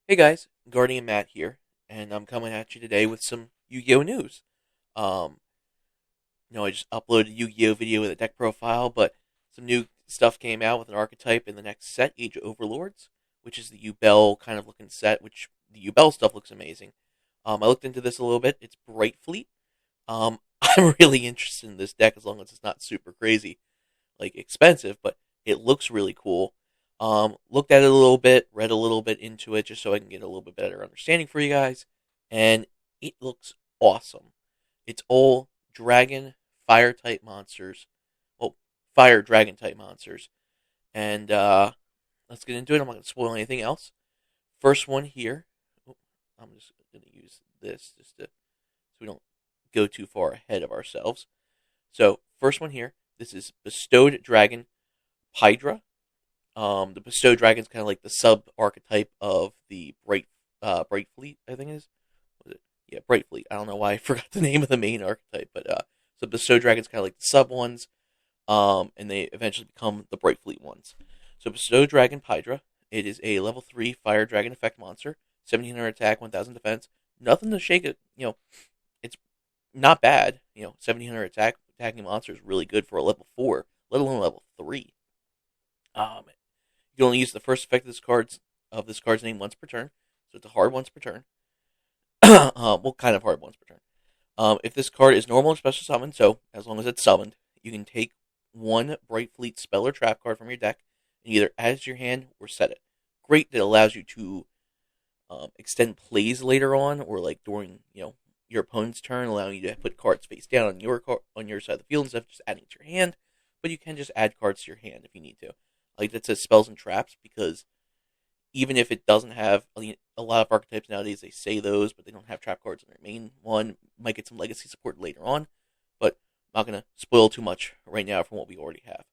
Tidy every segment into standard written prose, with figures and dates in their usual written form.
Hey guys, Guardian Matt here, and I'm coming at you today with some Yu-Gi-Oh news. Um, I just uploaded a Yu-Gi-Oh video with a deck profile, but some new stuff came out with an archetype in the next set, Age of Overlords, which is the Yubel kind of looking set, which the Yubel stuff looks amazing. I looked into this a little bit. It's Brightfleet. I'm really interested in this deck as long as it's not super crazy, like expensive, but it looks really cool. Looked at it a little bit, read a little bit into it just so I can get a little bit better understanding for you guys, and it looks awesome. It's all dragon, fire type monsters. Well, fire dragon type monsters. And let's get into it. I'm not going to spoil anything else. First one here. I'm just going to use this just to so we don't go too far ahead of ourselves. So, first one here. This is Bestowed Dragon Hydra. The Bestowed Dragon is kind of like the sub archetype of the Brightfleet, I think it is. Was it? Yeah, Brightfleet. I don't know why I forgot the name of the main archetype, but so Bestowed Dragon's kind of like the sub ones, and they eventually become the Brightfleet ones. So Bestowed Dragon Hydra. It is a level 3 Fire Dragon effect monster, 1700 attack, 1000 defense. Nothing to shake it. It's not bad. 1700 attacking monster is really good for a level 4, let alone level 3. You can only use the first effect of this card's name once per turn, so it's a hard once per turn. Well, kind of hard once per turn. If this card is normal or special summoned, so as long as it's summoned, you can take one Brightfleet spell or trap card from your deck and either add it to your hand or set it. Great that allows you to extend plays later on, or like during your opponent's turn, allowing you to put cards face down on your side of the field instead of just adding it to your hand. But you can just add cards to your hand if you need to. Like that says spells and traps, because even if it doesn't have a lot of archetypes nowadays, they say those, but they don't have trap cards in their main one. Might get some legacy support later on, but I'm not going to spoil too much right now from what we already have.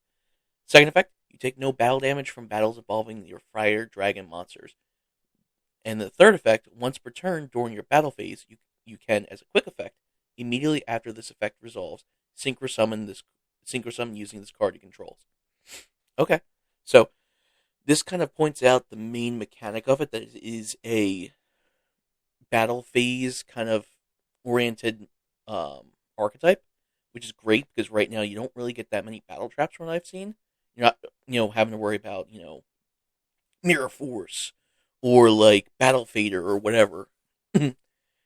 Second effect, you take no battle damage from battles involving your fire dragon monsters. And the third effect, once per turn during your battle phase, you can, as a quick effect, immediately after this effect resolves, synchro summon using this card you controls. Okay, so this kind of points out the main mechanic of it, that it is a battle phase kind of oriented archetype, which is great because right now you don't really get that many battle traps from what I've seen. You're not, having to worry about, Mirror Force or like Battle Fader or whatever. You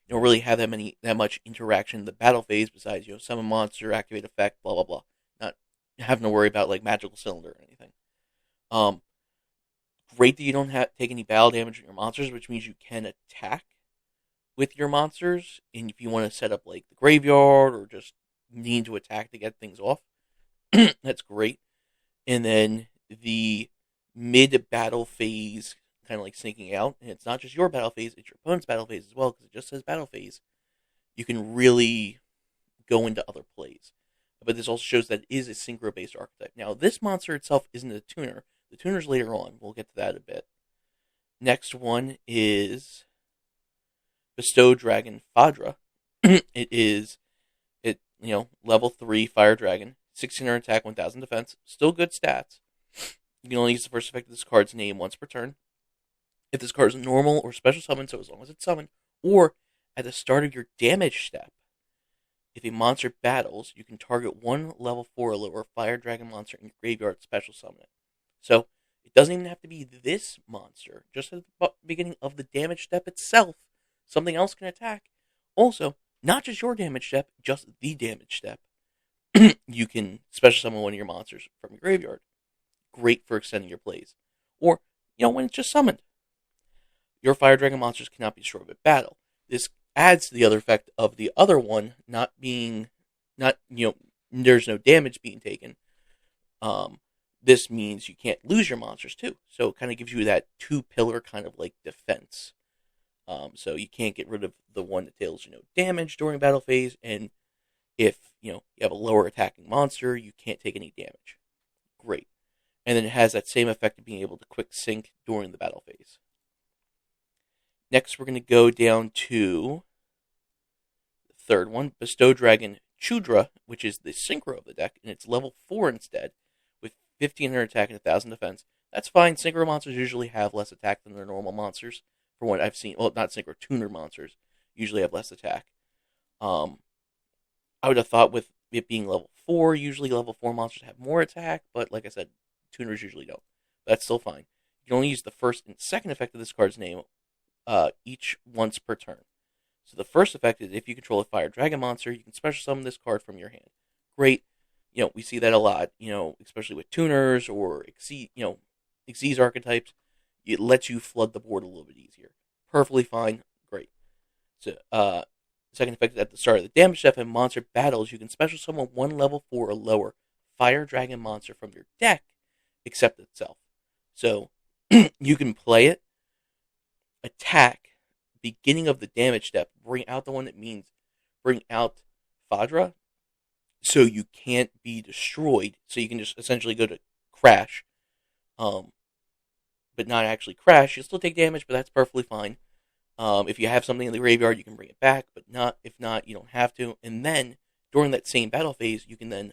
don't really have that much interaction in the battle phase besides, summon monster, activate effect, blah blah blah. Not having to worry about like magical cylinder or anything. Great that you don't take any battle damage on your monsters, which means you can attack with your monsters. And if you want to set up like the graveyard or just need to attack to get things off, that's great. And then the mid battle phase, kind of like sneaking out, and it's not just your battle phase, it's your opponent's battle phase as well, because it just says battle phase. You can really go into other plays. But this also shows that it is a synchro based archetype. Now, this monster itself isn't a tuner. The tuner's later on. We'll get to that a bit. Next one is Bestowed Dragon Fadra. Level 3 Fire Dragon, 1600 attack, 1000 defense. Still good stats. You can only use the first effect of this card's name once per turn. If this card is normal or special summon, so as long as it's summoned, or at the start of your damage step, if a monster battles, you can target one level 4 or lower Fire Dragon monster in your graveyard, special summon it. So, it doesn't even have to be this monster. Just at the beginning of the damage step itself, something else can attack. Also, not just your damage step, just the damage step. You can special summon one of your monsters from your graveyard. Great for extending your plays. Or, when it's just summoned. Your Fire Dragon monsters cannot be destroyed with battle. This adds to the other effect of the other one there's no damage being taken. This means you can't lose your monsters too. So it kind of gives you that 2-pillar kind of like defense. So you can't get rid of the one that deals, damage during battle phase, and if, you have a lower attacking monster, you can't take any damage. Great. And then it has that same effect of being able to quick sync during the battle phase. Next, we're going to go down to the third one, Bestowed Dragon Chudra, which is the synchro of the deck, and it's level 4 instead, with 1500 attack and 1000 defense. That's fine. Synchro monsters usually have less attack than their normal monsters for what I've seen. Well, not synchro, tuner monsters usually have less attack. I would have thought with it being level 4, usually level 4 monsters have more attack, but like I said, tuners usually don't. That's still fine. You can only use the first and second effect of this card's name each once per turn. So the first effect is if you control a fire dragon monster, you can special summon this card from your hand. Great. We see that a lot, especially with tuners or Xyz archetypes. It lets you flood the board a little bit easier. Perfectly fine. Great. So, second effect is at the start of the damage step in monster battles, you can special summon one level 4 or lower fire dragon monster from your deck, except itself. So, you can play it, attack, beginning of the damage step, bring out the one that means bring out Fadra, so you can't be destroyed. So you can just essentially go to crash, but not actually crash. You'll still take damage, but that's perfectly fine. If you have something in the graveyard, you can bring it back, but if not, you don't have to. And then during that same battle phase, you can then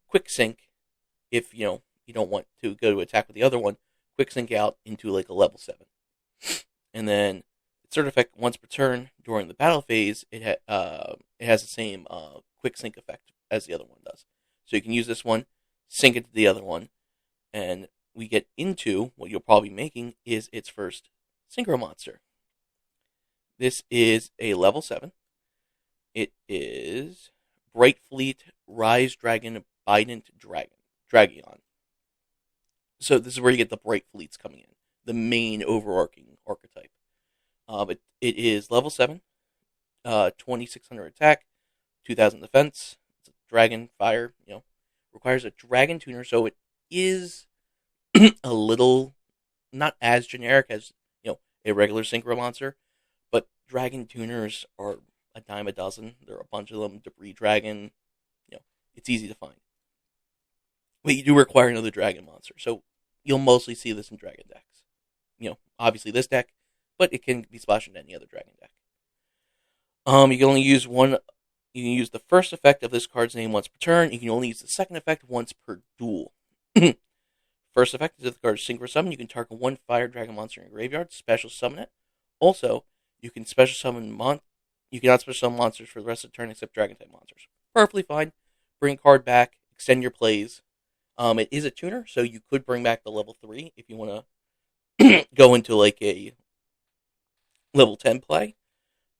quick sync if you don't want to go to attack with the other one. Quick sync out into like a level 7, and then third effect once per turn during the battle phase. It has the same quick sync effect as the other one does. So you can use this one, sync it to the other one, and we get into what you'll probably be making is its first synchro monster. This is a level 7. It is Brightfleet Rise Dragon Bident Dragon. So this is where you get the Brightfleets coming in, the main overarching archetype. But it is level 7, 2600 attack, 2000 defense. It's a dragon fire, requires a dragon tuner, so it is a little not as generic as a regular synchro monster, but dragon tuners are a dime a dozen. There are a bunch of them. Debris dragon, it's easy to find. But you do require another dragon monster, so you'll mostly see this in dragon decks. Obviously this deck, but it can be splashed into any other dragon deck. You can only use one. You can use the first effect of this card's name once per turn. You can only use the second effect once per duel. First effect is if the card is synchro summon, you can target one fire dragon monster in your graveyard, special summon it. Also, you can special summon you cannot special summon monsters for the rest of the turn except dragon type monsters. Perfectly fine. Bring a card back, extend your plays. It is a tuner, so you could bring back the level 3 if you want to go into like a level 10 play.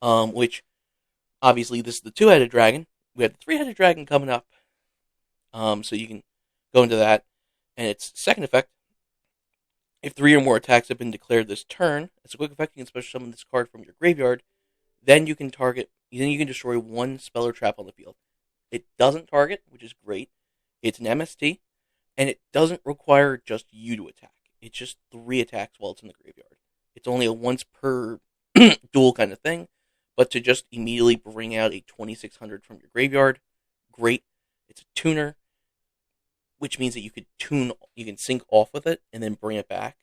Which obviously this is the 2-headed dragon. We have the 3-headed dragon coming up. So you can go into that. And its second effect, if 3 or more attacks have been declared this turn, as a quick effect, you can special summon this card from your graveyard. Then you can destroy one spell or trap on the field. It doesn't target, which is great. It's an MST, and it doesn't require just you to attack. It's just 3 attacks while it's in the graveyard. It's only a once per duel kind of thing, but to just immediately bring out a 2600 from your graveyard, great. It's a tuner, which means that you can sync off with it and then bring it back.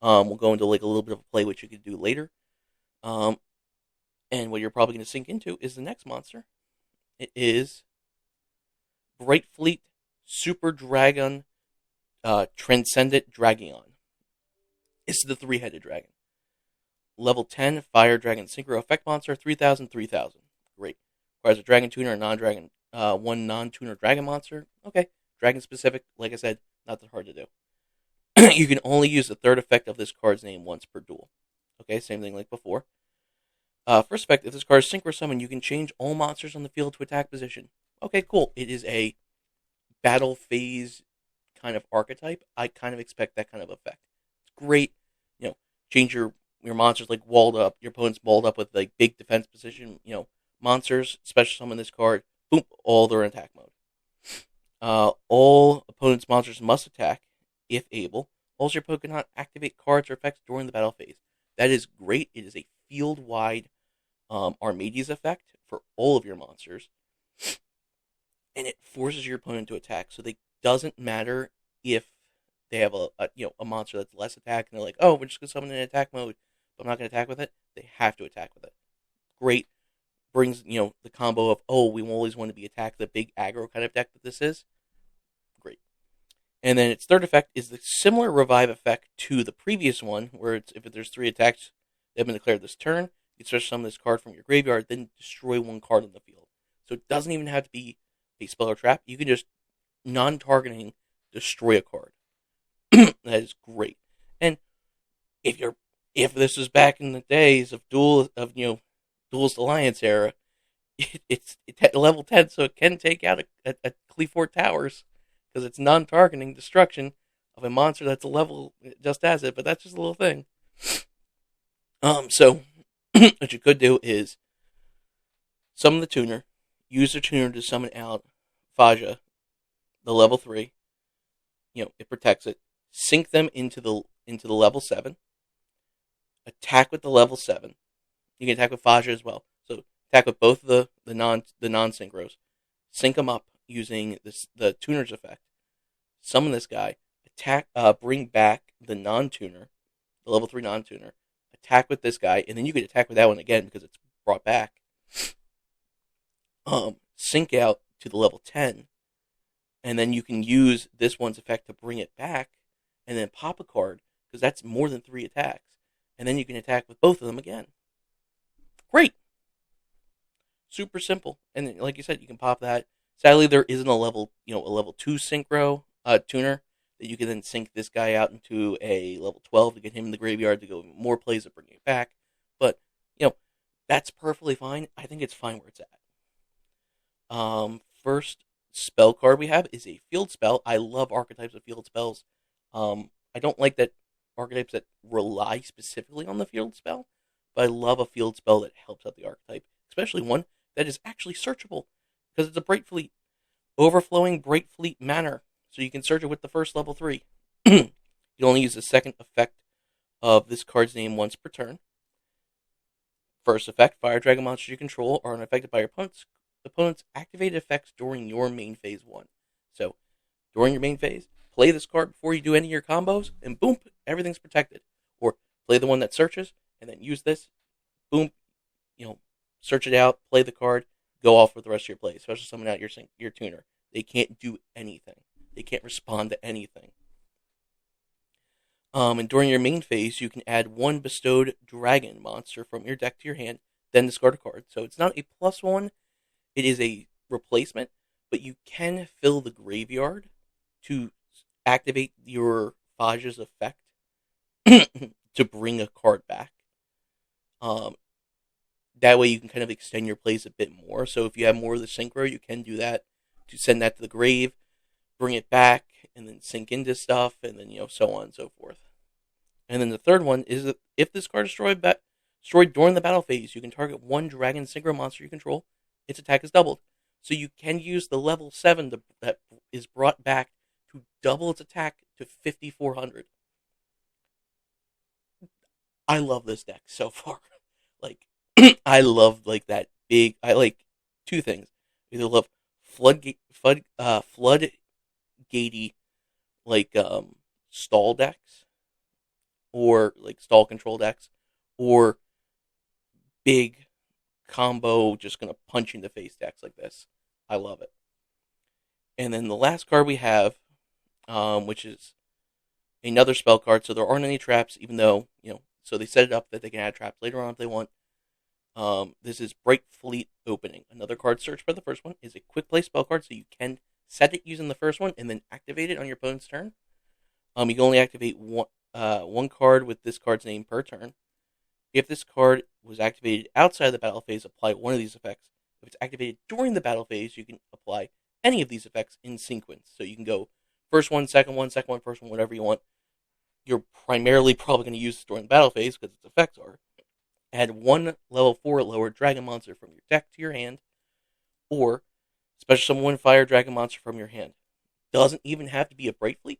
We'll go into like a little bit of a play which you could do later. And what you're probably going to sync into is the next monster. It is Brightfleet Super Dragon Transcendent Dragon. This is the 3-headed dragon. Level 10 Fire Dragon Synchro Effect Monster, 3000, 3000. Great. Requires a Dragon Tuner, one non-tuner Dragon Monster. Okay. Dragon specific, like I said, not that hard to do. You can only use the third effect of this card's name once per duel. Okay, same thing like before. First effect, if this card is synchro summon, you can change all monsters on the field to attack position. Okay, cool. It is a battle phase kind of archetype. I kind of expect that kind of effect. It's great. Change your monsters like walled up. Your opponent's walled up with like big defense position. Monsters, special summon this card. Boom, all they're in attack mode. All opponent's monsters must attack, if able. Also, your opponent cannot activate cards or effects during the battle phase. That is great. It is a field-wide Armades effect for all of your monsters. And it forces your opponent to attack. So it doesn't matter if they have a monster that's less attack, and they're like, oh, we're just going to summon in attack mode, but I'm not going to attack with it. They have to attack with it. Great. Brings, the combo of, oh, we always want to be attacked, the big aggro kind of deck that this is. Great. And then its third effect is the similar revive effect to the previous one, where if there's 3 attacks, They have been declared this turn. You search summon this card from your graveyard, then destroy one card on the field. So it doesn't even have to be a spell or trap. You can just non-targeting destroy a card. That is great. And if this was back in the days of Duelist Alliance era, it's at level 10, so it can take out a Cleafort Towers because it's non-targeting destruction of a monster that's a level just as it. But that's just a little thing. So what you could do is summon the tuner, use the tuner to summon out Faja, the level 3. It protects it. Sync them into the level 7. Attack with the level 7. You can attack with Faja as well. So attack with both the non-synchros. Sync them up using the tuner's effect. Summon this guy. Attack. Bring back the non-tuner, the level 3 non-tuner. Attack with this guy, and then you can attack with that one again because it's brought back. Sync out to the level 10, and then you can use this one's effect to bring it back, and then pop a card because that's more than 3 attacks, and then you can attack with both of them again. Great, super simple, and like you said, you can pop that. Sadly, there isn't a level 2 synchro tuner that you can then sync this guy out into a level 12 to get him in the graveyard to go more plays to bring it back. But, that's perfectly fine. I think it's fine where it's at. First spell card we have is a field spell. I love archetypes of field spells. I don't like that archetypes that rely specifically on the field spell, but I love a field spell that helps out the archetype, especially one that is actually searchable because it's a Brightfleet, overflowing Brightfleet Manor. So you can search it with the first level 3. You only use the second effect of this card's name once per turn. First effect, fire dragon monsters you control are unaffected by your opponent's activated effects during your main phase 1. So, during your main phase, play this card before you do any of your combos, and boom, everything's protected. Or play the one that searches, and then use this, boom, search it out, play the card, go off with the rest of your play, especially summon out your tuner. They can't do anything. They can't respond to anything. And during your main phase, you can add 1 bestowed dragon monster from your deck to your hand, then discard a card. So it's not a +1, it is a replacement, but you can fill the graveyard to activate your Faja's effect to bring a card back. That way you can kind of extend your plays a bit more. So if you have more of the synchro, you can do that to send that to the grave, bring it back, and then sync into stuff, and then, so on and so forth. And then the third one is that if this card is destroyed during the battle phase, you can target 1 dragon synchro monster you control. Its attack is doubled. So you can use the level 7 that is brought back to double its attack to 5,400. I love this deck so far. I love, that big... I like 2 things. I either love floodgatey, stall decks, or stall control decks, or big combo just gonna punch you in the face decks like this. I love it. And then the last card we have, which is another spell card. So there aren't any traps, even though so they set it up that they can add traps later on if they want. This is Brightfleet Opening. Another card search for the first one is a quick play spell card, so you can set it using the first one and then activate it on your opponent's turn. You can only activate one card with this card's name per turn. If this card was activated outside the battle phase, apply one of these effects. If it's activated during the battle phase, you can apply any of these effects in sequence. So you can go first one, second one, first one, whatever you want. You're primarily probably going to use this during the battle phase because its effects are add 1 level 4 lower dragon monster from your deck to your hand, or special summon 1 fire dragon monster from your hand. Doesn't even have to be a Brightfleet.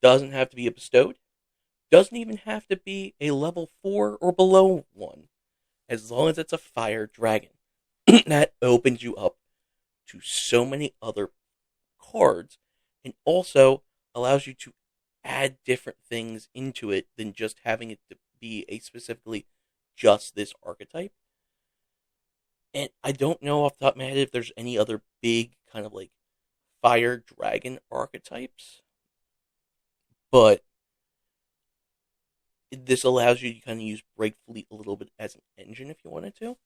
Doesn't have to be a bestowed. Doesn't even have to be a level 4 or below one. As long as it's a fire dragon. That opens you up to so many other cards, and also allows you to add different things into it than just having it to be a specifically just this archetype. And I don't know off the top of my head if there's any other big kind of fire dragon archetypes, but this allows you to kind of use Brightfleet a little bit as an engine if you wanted to.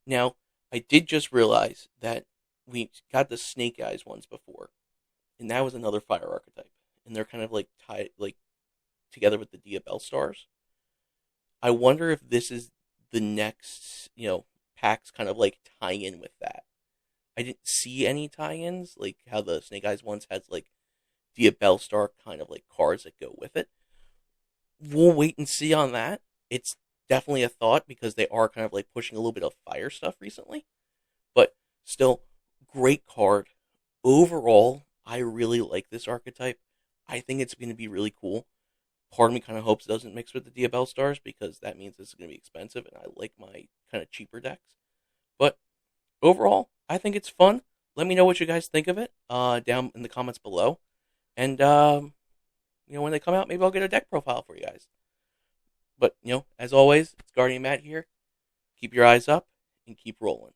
Now, I did just realize that we got the Snake Eyes ones before, and that was another fire archetype, and they're kind of like tied like together with the Diabell stars. I wonder if this is the next, packs kind of like tie in with that. I didn't see any tie-ins, like how the Snake Eyes ones has like Diabell Star kind of like cards that go with it. We'll wait and see on that. It's definitely a thought because they are kind of like pushing a little bit of fire stuff recently. But still, great card. Overall, I really like this archetype. I think it's going to be really cool. Part of me kind of hopes it doesn't mix with the Diabell Stars because that means this is going to be expensive and I like my kind of cheaper decks. But overall, I think it's fun. Let me know what you guys think of it down in the comments below. And, when they come out, maybe I'll get a deck profile for you guys. But, as always, it's Guardian Matt here. Keep your eyes up and keep rolling.